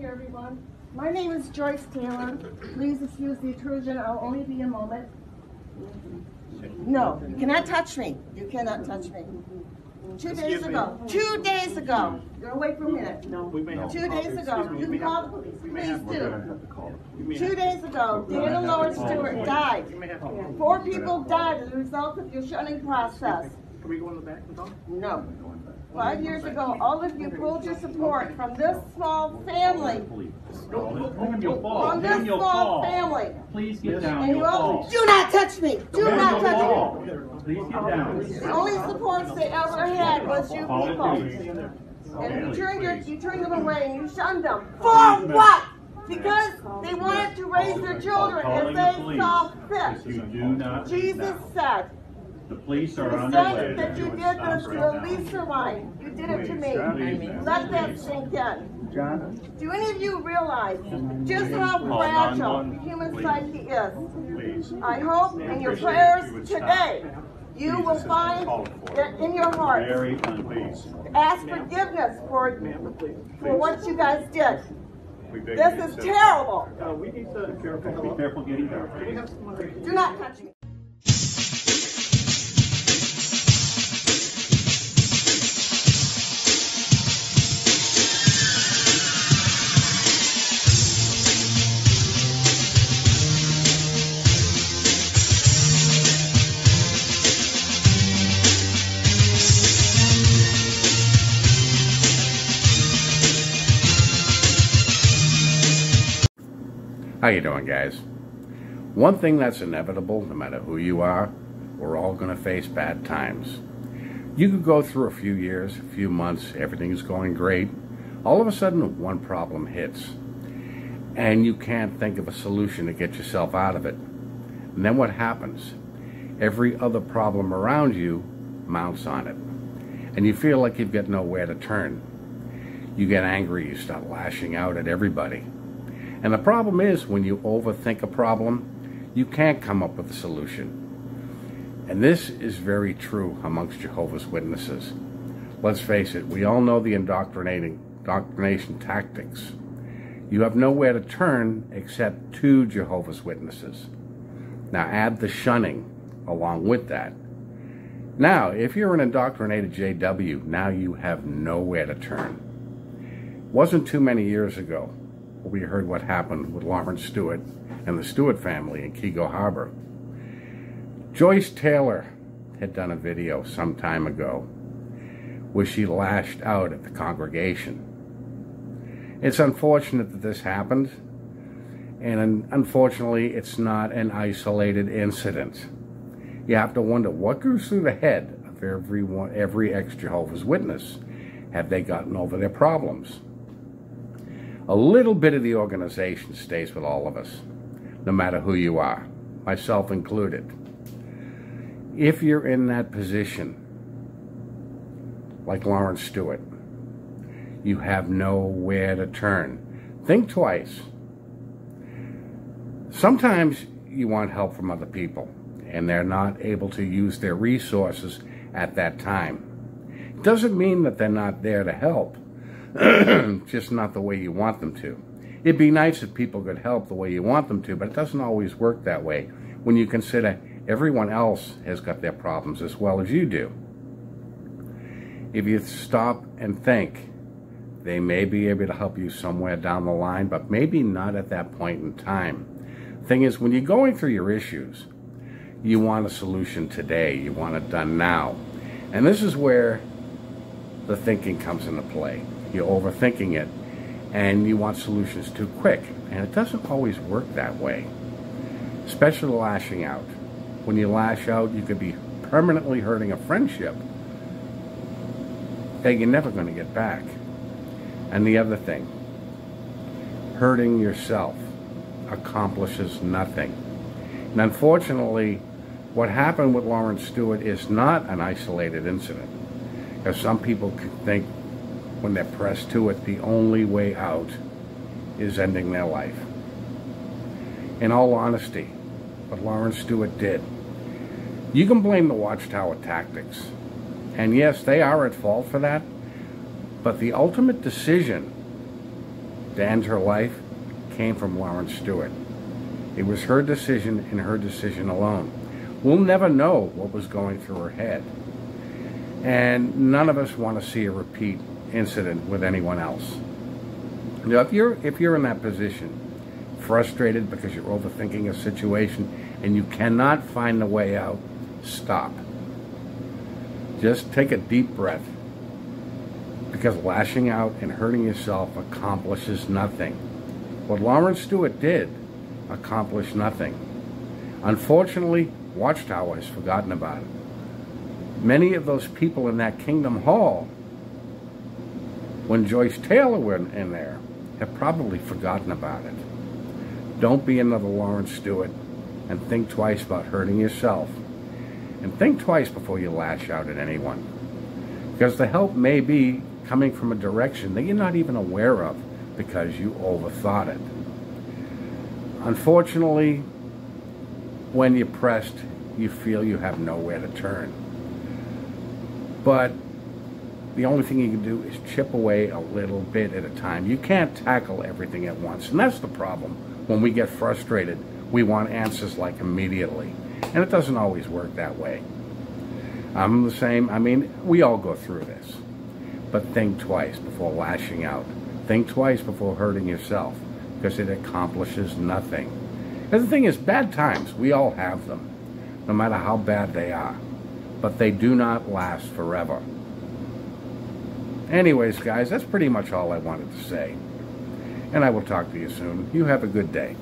here, everyone. My name is Joyce Taylor. Please excuse the intrusion. I'll only be a moment. No, you cannot touch me. You cannot touch me. 2 days ago. 2 days ago. You're away for a minute. No. 2 days ago. You can call the police. Please do. 2 days ago, Daniel Lord Stewart died. 4 people died as a result of your shunning process. Can we go in the back and talk? No. 5 years ago, all of you pulled your support from this small family. From this small family. Please get down. And you all do not touch me. Do not touch me. Please get down. The only support they ever had was you people. And you turned them away and you shunned them. For what? Because they wanted to raise their children as they saw fit. Jesus said, the police are the on their way. same that you did this to Elisa Ryan, you did it to me. Let that sink in. Do any of you realize just how fragile the human psyche is? I hope in your prayers today, you will find that in your heart, ask forgiveness for what you guys did. This is terrible. We need to be careful. Be careful getting there. Do not touch me. How you doing, guys? One thing that's inevitable, no matter who you are, we're all going to face bad times. You could go through a few years, a few months, everything's going great. All of a sudden, one problem hits, and you can't think of a solution to get yourself out of it. And then what happens? Every other problem around you mounts on it, and you feel like you've got nowhere to turn. You get angry, you start lashing out at everybody. And the problem is, when you overthink a problem, you can't come up with a solution. And this is very true amongst Jehovah's Witnesses. Let's face it, we all know the indoctrination tactics. You have nowhere to turn except to Jehovah's Witnesses. Now add the shunning along with that. Now, if you're an indoctrinated JW, now you have nowhere to turn. Wasn't too many years ago, we heard what happened with Lawrence Stewart and the Stewart family in Keego Harbor. Joyce Taylor had done a video some time ago where she lashed out at the congregation. It's unfortunate that this happened, and unfortunately it's not an isolated incident. You have to wonder what goes through the head of every ex-Jehovah's Witness. Have they gotten over their problems? A little bit of the organization stays with all of us, no matter who you are, myself included. If you're in that position, like Lawrence Stewart, you have nowhere to turn. Think twice. Sometimes you want help from other people, and they're not able to use their resources at that time. It doesn't mean that they're not there to help. Just not the way you want them to. It'd be nice if people could help the way you want them to, but it doesn't always work that way when you consider everyone else has got their problems as well as you do. If you stop and think, they may be able to help you somewhere down the line, but maybe not at that point in time. Thing is, when you're going through your issues, you want a solution today. You want it done now. And this is where the thinking comes into play. You're overthinking it, and you want solutions too quick. And it doesn't always work that way. Especially lashing out. When you lash out, you could be permanently hurting a friendship that you're never going to get back. And the other thing, hurting yourself accomplishes nothing. And unfortunately, what happened with Lawrence Stewart is not an isolated incident. Because some people think when they're pressed to it, the only way out is ending their life. In all honesty, what Lawrence Stewart did, you can blame the watchtower tactics. And yes, they are at fault for that. But the ultimate decision to end her life came from Lauren Stewart. It was her decision and her decision alone. We'll never know what was going through her head. And none of us want to see a repeat incident with anyone else. Now, if you're in that position, frustrated because you're overthinking a situation and you cannot find the way out, stop. Just take a deep breath, because lashing out and hurting yourself accomplishes nothing. What Lauren Stewart did accomplished nothing. Unfortunately, Watchtower has forgotten about it. Many of those people in that Kingdom Hall, when Joyce Taylor went in there, have probably forgotten about it. Don't be another Lauren Stewart, and think twice about hurting yourself. And think twice before you lash out at anyone. Because the help may be coming from a direction that you're not even aware of because you overthought it. Unfortunately, when you're pressed, you feel you have nowhere to turn. But the only thing you can do is chip away a little bit at a time. You can't tackle everything at once. And that's the problem. When we get frustrated, we want answers like immediately. And it doesn't always work that way. I'm the same. I mean, we all go through this. But think twice before lashing out. Think twice before hurting yourself, because it accomplishes nothing. And the thing is, bad times, we all have them, no matter how bad they are. But they do not last forever. Anyways, guys, that's pretty much all I wanted to say. And I will talk to you soon. You have a good day.